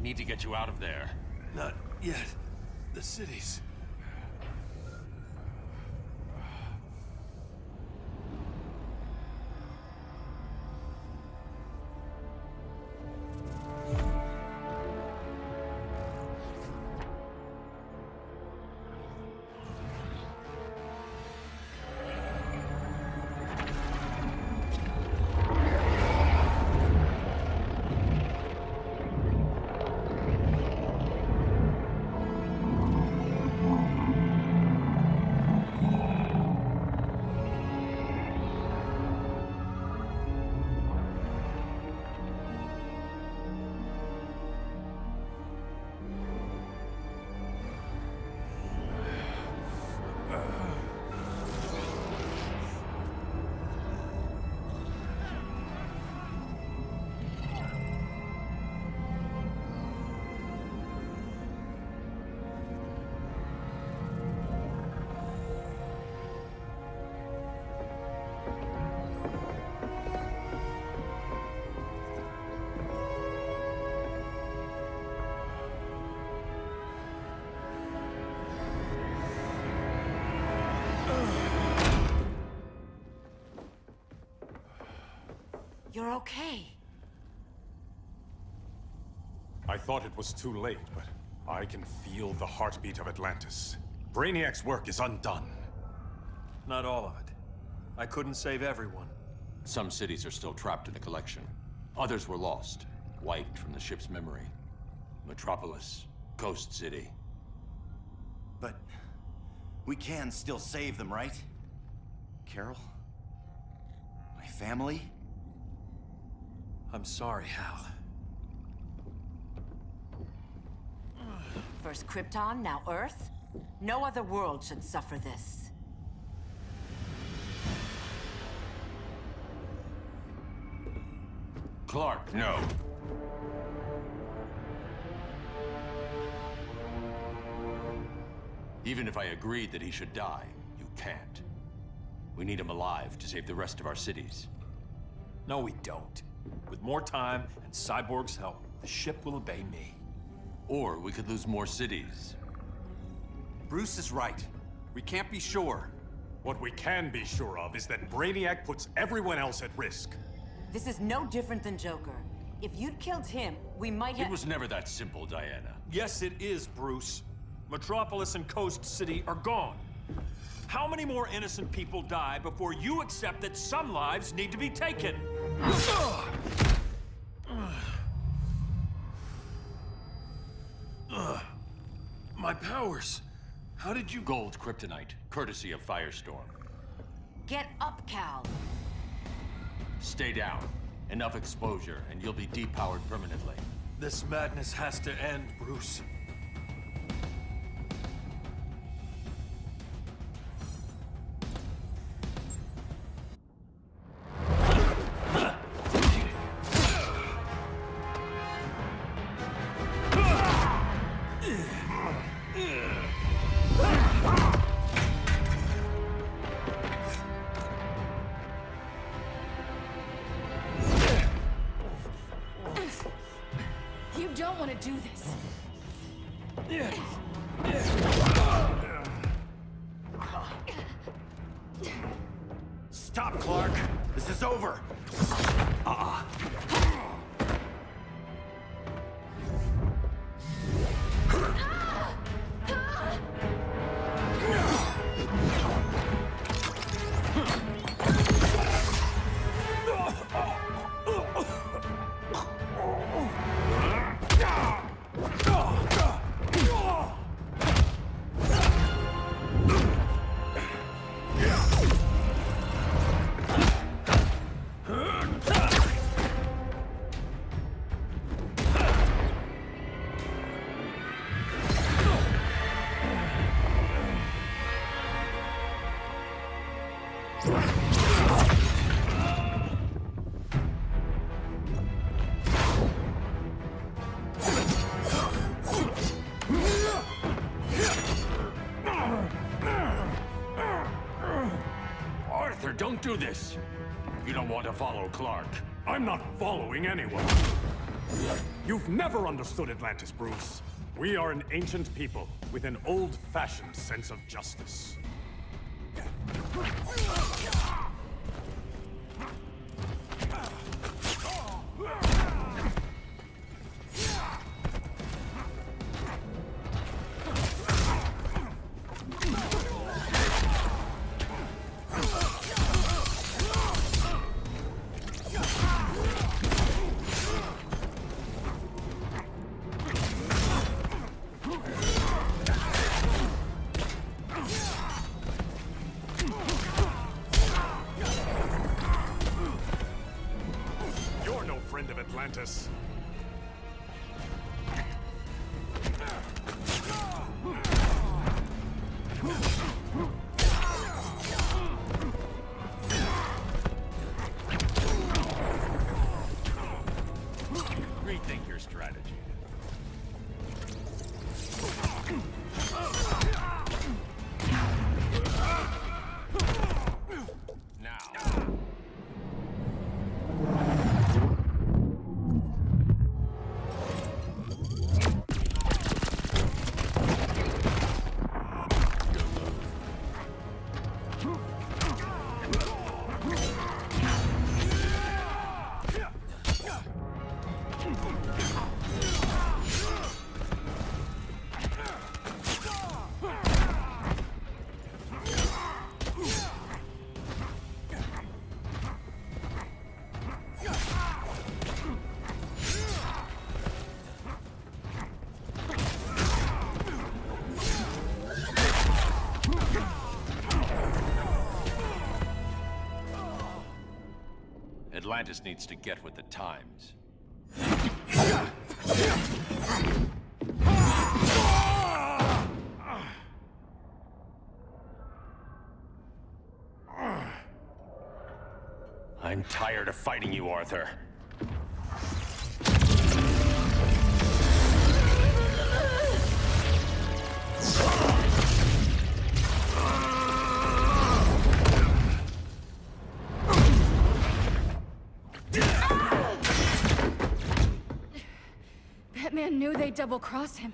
need to get you out of there. Not yet. The cities. You're okay. I thought it was too late, but I can feel the heartbeat of Atlantis. Brainiac's work is undone. Not all of it. I couldn't save everyone. Some cities are still trapped in the collection. Others were lost, wiped from the ship's memory. Metropolis, Coast City. But we can still save them, right? Carol? My family? I'm sorry, Hal. First Krypton, now Earth? No other world should suffer this. Clark, no. Even if I agreed that he should die, you can't. We need him alive to save the rest of our cities. No, we don't. With more time and Cyborg's help, the ship will obey me. Or we could lose more cities. Bruce is right. We can't be sure. What we can be sure of is that Brainiac puts everyone else at risk. This is no different than Joker. If you'd killed him, we might have— It was never that simple, Diana. Yes, it is, Bruce. Metropolis and Coast City are gone. How many more innocent people die before you accept that some lives need to be taken? My powers. How did you— Gold kryptonite, courtesy of Firestorm. Get up, Cal. Stay down. Enough exposure, and you'll be depowered permanently. This madness has to end, Bruce. You don't want to do this. Stop, Clark! This is over! Arthur, don't do this! You don't want to follow Clark. I'm not following anyone. You've never understood Atlantis, Bruce. We are an ancient people with an old-fashioned sense of justice. Friend of Atlantis. Rethink your strategy. Atlantis needs to get with the times. I'm tired of fighting you, Arthur. That man knew they'd double-cross him.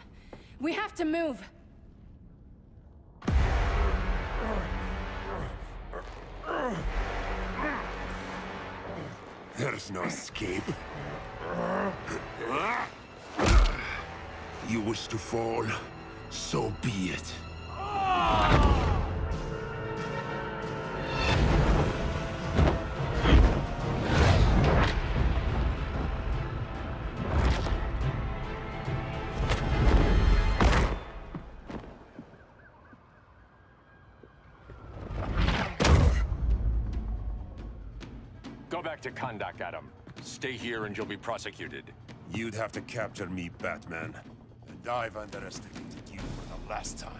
We have to move. There's no escape. You wish to fall, so be it. Go back to Kondak, Adam. Stay here and you'll be prosecuted. You'd have to capture me, Batman. And I've underestimated you for the last time.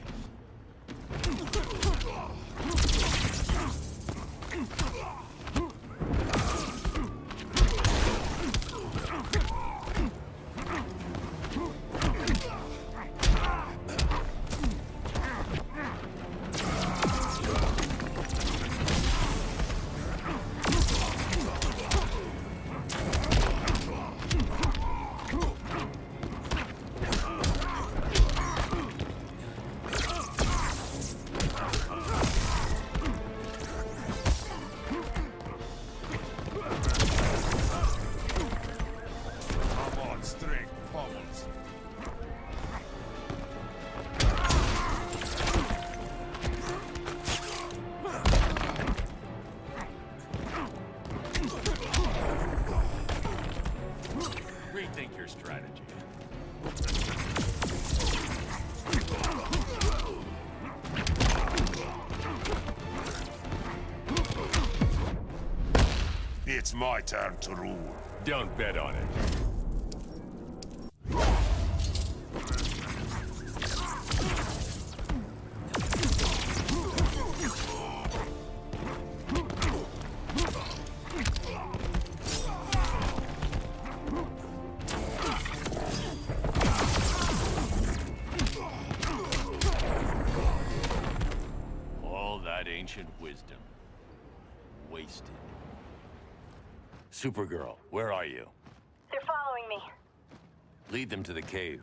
Rethink your strategy. It's my turn to rule. Don't bet on it. Ancient wisdom. Wasted. Supergirl, where are you? They're following me. Lead them to the cave.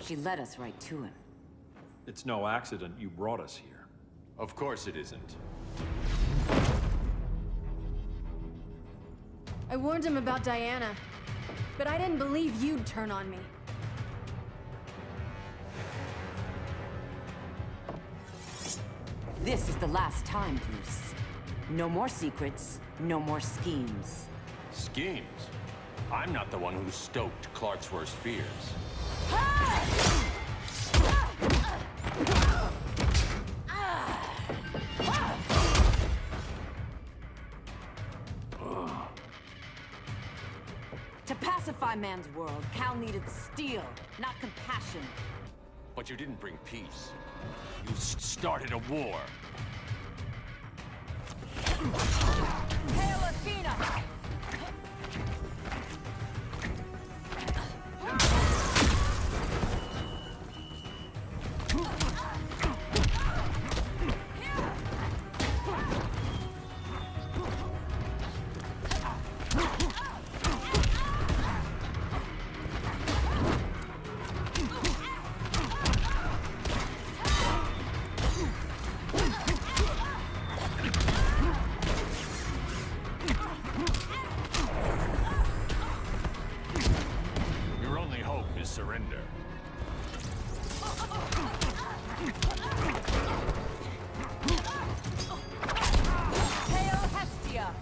She led us right to him. It's no accident you brought us here. Of course it isn't. I warned him about Diana, but I didn't believe you'd turn on me. This is the last time, Bruce. No more secrets, no more schemes. Schemes? I'm not the one who stoked Clark's worst fears. To pacify man's world, Cal needed steel, not compassion. But you didn't bring peace. You started a war. Hail Athena! Your only hope is surrender. Hail Hestia!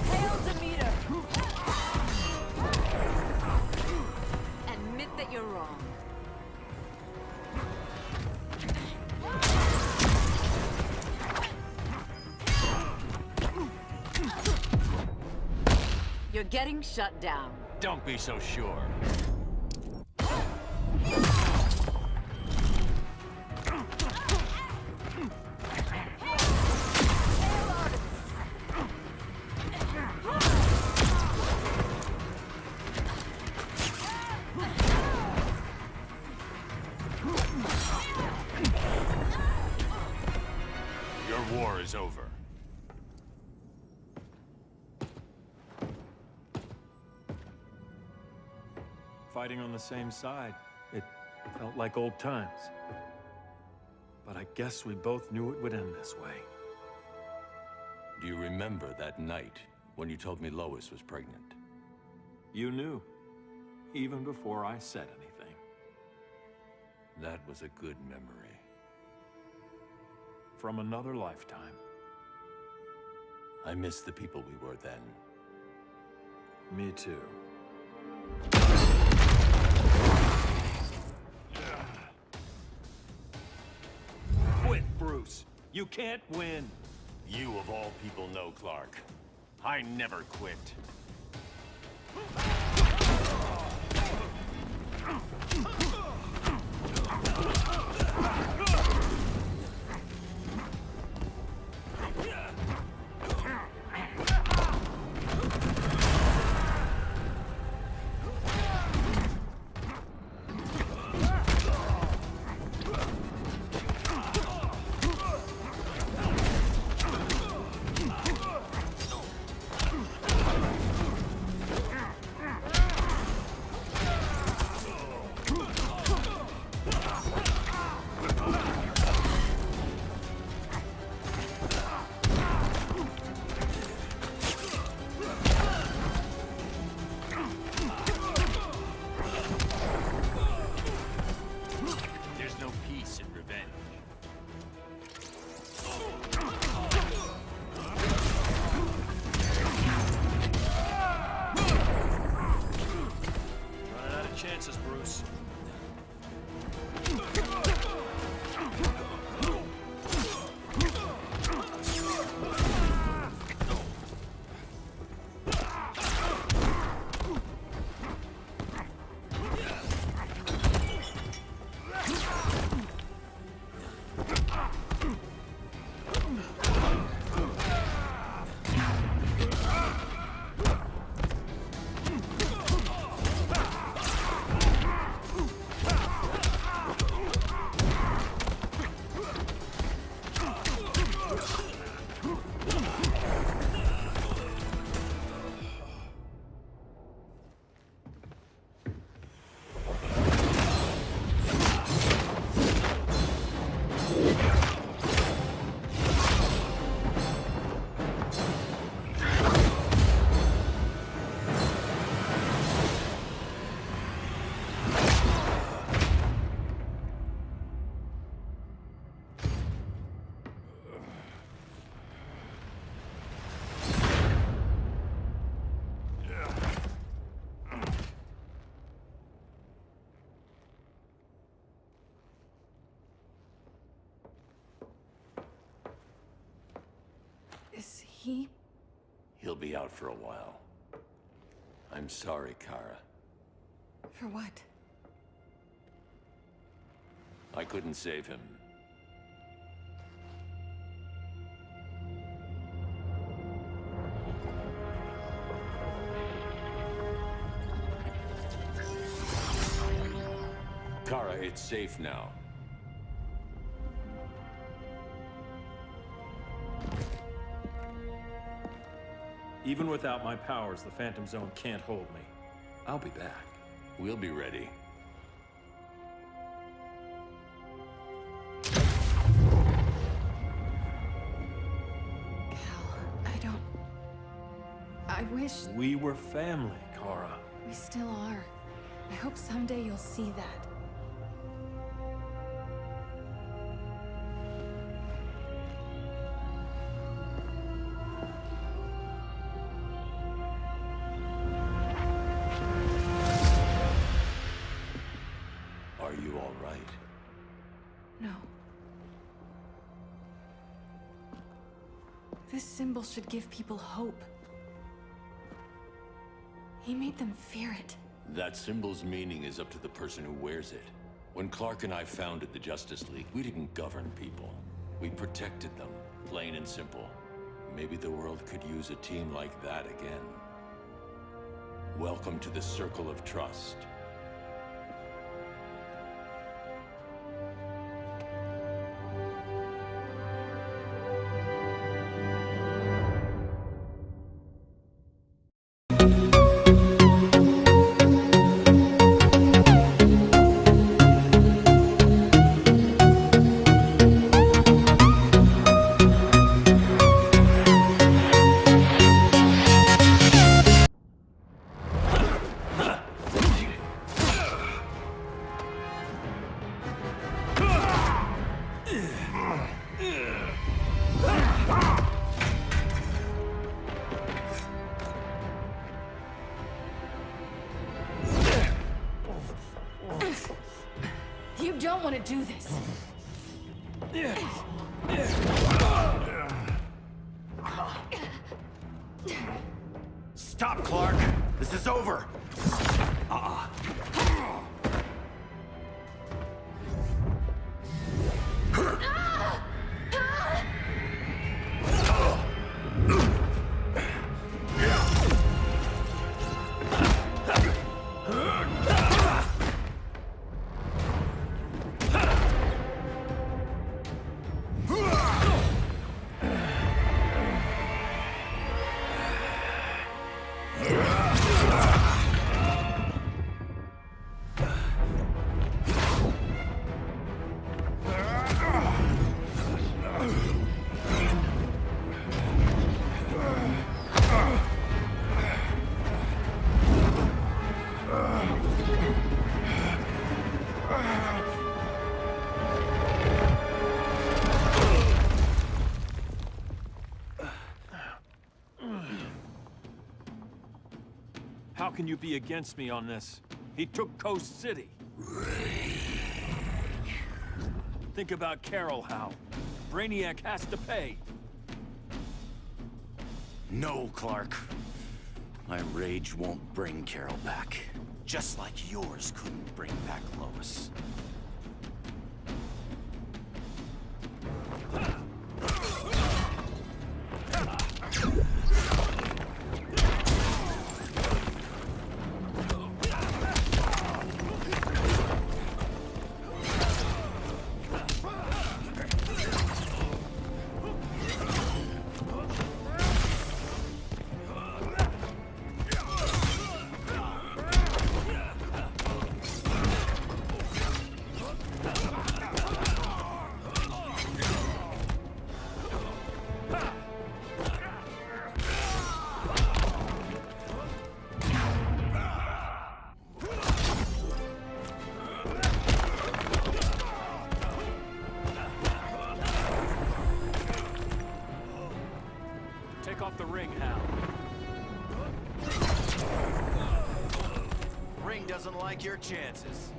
Hail Demeter! Admit that you're wrong. You're getting shut down. Don't be so sure. Your war is over. Fighting on the same side, it felt like old times. But I guess we both knew it would end this way. Do you remember that night when you told me Lois was pregnant? You knew, even before I said anything. That was a good memory. From another lifetime. I miss the people we were then. Me too. Quit, Bruce. You can't win. You of all people know Clark. I never quit. justice and revenge. Running out of chances, Bruce. Is he? He'll be out for a while. I'm sorry, Kara. For what? I couldn't save him. Kara, it's safe now. Even without my powers, the Phantom Zone can't hold me. I'll be back. We'll be ready. I wish We were family, Kara. we still are. I hope someday you'll see that. Are you all right? No. This symbol should give people hope. He made them fear it. That symbol's meaning is up to the person who wears it. When Clark and I founded the Justice League, we didn't govern people. We protected them, plain and simple. Maybe the world could use a team like that again. Welcome to the Circle of Trust. You don't want to do this. Stop, Clark! This is over! can you be against me on this? He took Coast City. Think about Carol, Hal. Brainiac has to pay. No, Clark. My rage won't bring Carol back. Just like yours couldn't bring back Lois. Take off the ring, Hal. Ring doesn't like your chances.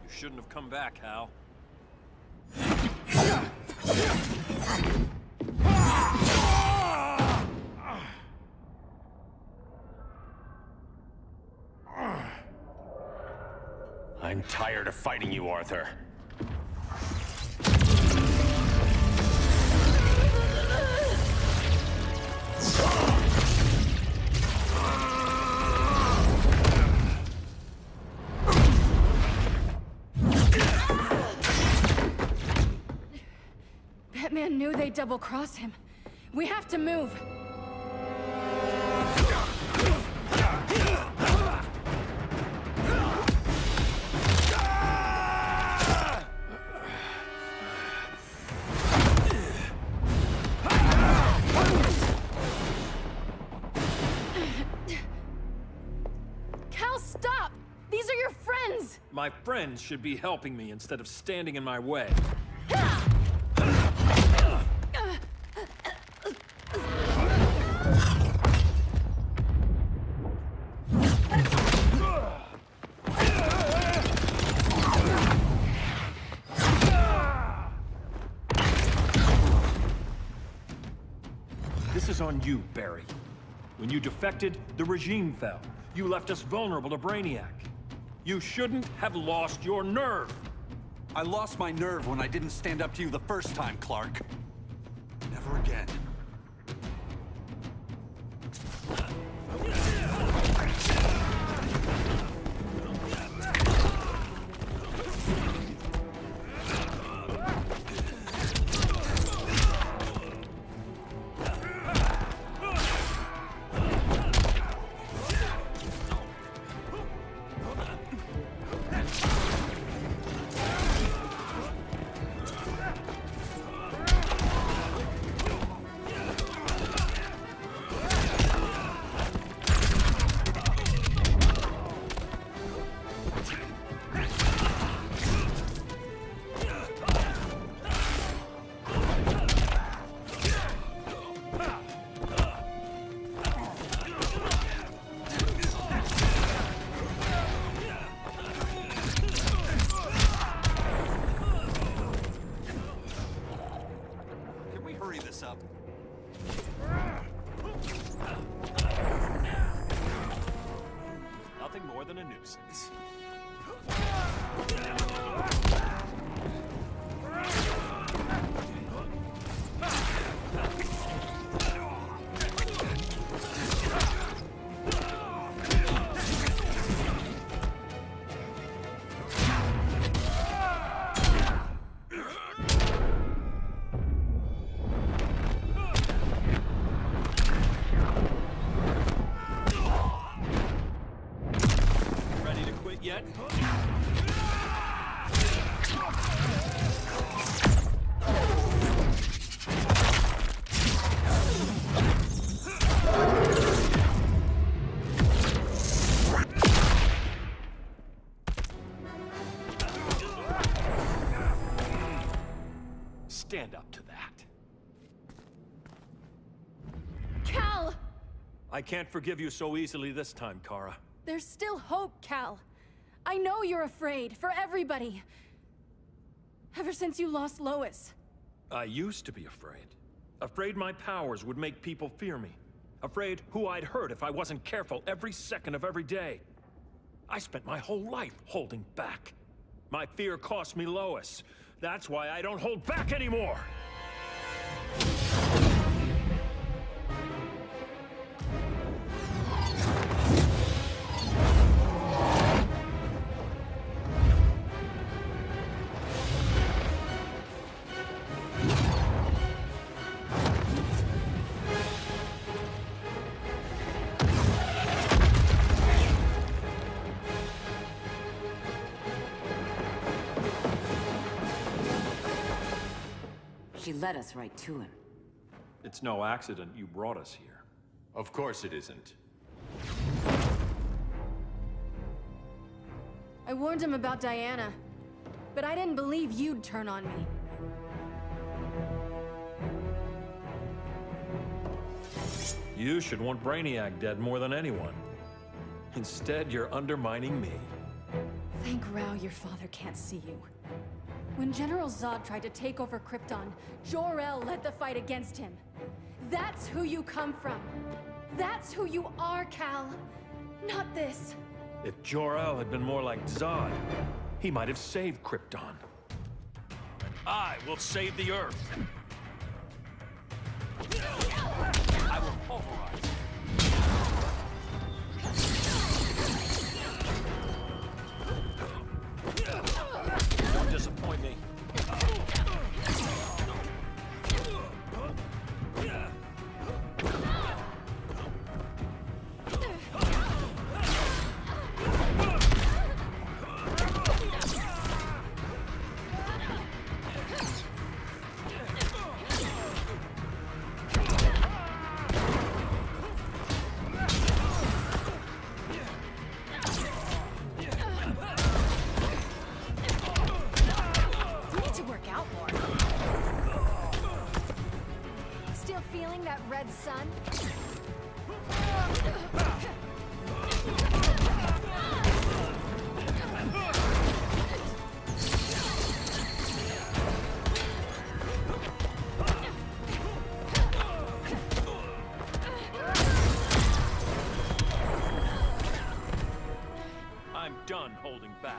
Shouldn't have come back, Hal. I'm tired of fighting you, Arthur. Batman knew they'd double-cross him. We have to move. Cal, stop! These are your friends! My friends should be helping me instead of standing in my way. This is on you, Barry. When you defected, the regime fell. You left us vulnerable to Brainiac. You shouldn't have lost your nerve. I lost my nerve when I didn't stand up to you the first time, Clark. Never again. Up. Nothing more than a nuisance. Stand up to that. Cal! I can't forgive you so easily this time, Kara. There's still hope, Cal. I know you're afraid, for everybody. Ever since you lost Lois. I used to be afraid. Afraid my powers would make people fear me. Afraid who I'd hurt if I wasn't careful every second of every day. I spent my whole life holding back. My fear cost me Lois. That's why I don't hold back anymore! She led us right to him. It's no accident you brought us here. Of course it isn't. I warned him about Diana, but I didn't believe you'd turn on me. You should want Brainiac dead more than anyone. Instead, you're undermining me. Thank Rao your father can't see you. When General Zod tried to take over Krypton, Jor-El led the fight against him. That's who you come from. That's who you are, Cal. Not this. If Jor-El had been more like Zod, he might have saved Krypton. And I will save the Earth. I will pulverize. Don't disappoint me. You need to work out more. Still feeling that red sun? I'm done holding back.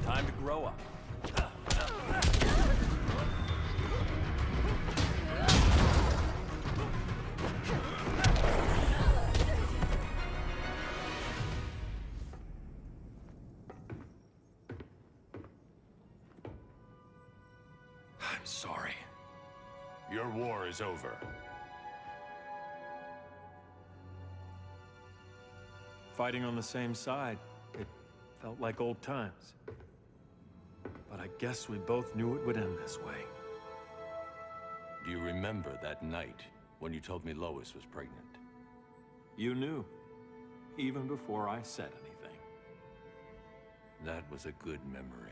Time to grow up. I'm sorry. Your war is over. Fighting on the same side, it felt like old times. But I guess we both knew it would end this way. Do you remember that night when you told me Lois was pregnant? You knew, even before I said anything. That was a good memory.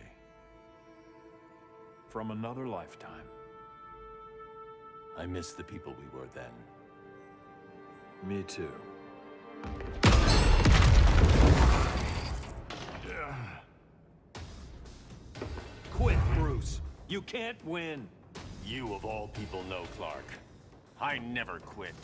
From another lifetime. I miss the people we were then. Me too. Quit, Bruce. You can't win. You of all people know, Clark. I never quit.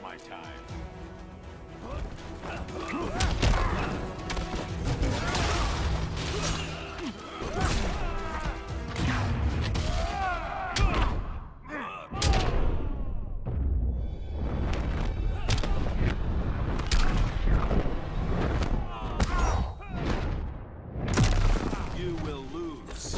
my time. You will lose.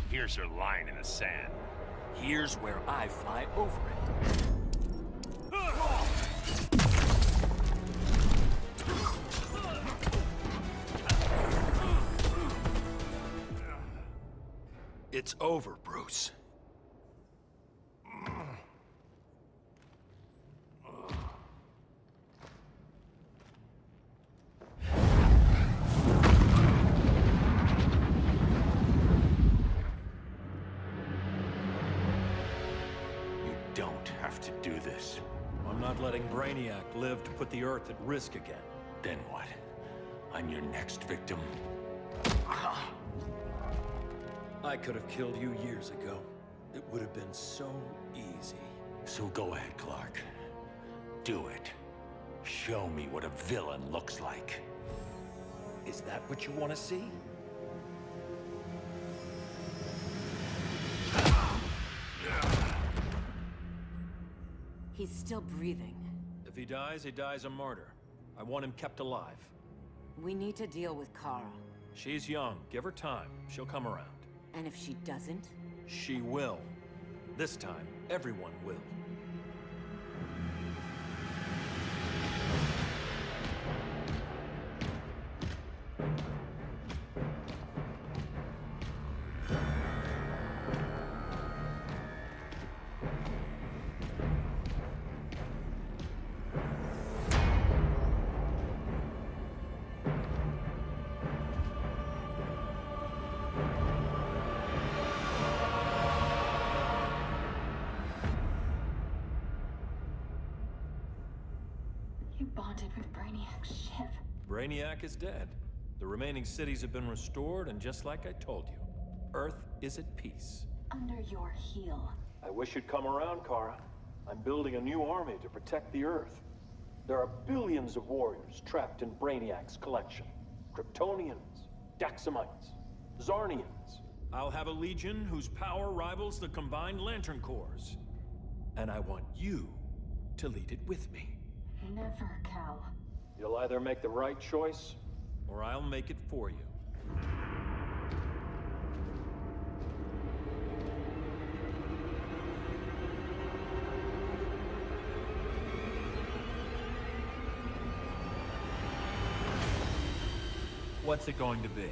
Here's your line in the sand. Here's where I fly over it. It's over, Bruce. You don't have to do this. I'm not letting Brainiac live to put the Earth at risk again. Then what? I'm your next victim. I could have killed you years ago. It would have been so easy. So go ahead, Clark. Do it. Show me what a villain looks like. Is that what you want to see? He's still breathing. If he dies a martyr. I want him kept alive. We need to deal with Kara. She's young. Give her time. She'll come around. And if she doesn't? She will. This time, everyone will. You bonded with Brainiac's ship. Brainiac is dead. The remaining cities have been restored, and just like I told you, Earth is at peace. Under your heel. I wish you'd come around, Kara. I'm building a new army to protect the Earth. There are billions of warriors trapped in Brainiac's collection. Kryptonians, Daxamites, Zarnians. I'll have a legion whose power rivals the combined Lantern Corps. And I want you to lead it with me. Never, Cal. You'll either make the right choice, or I'll make it for you. What's it going to be?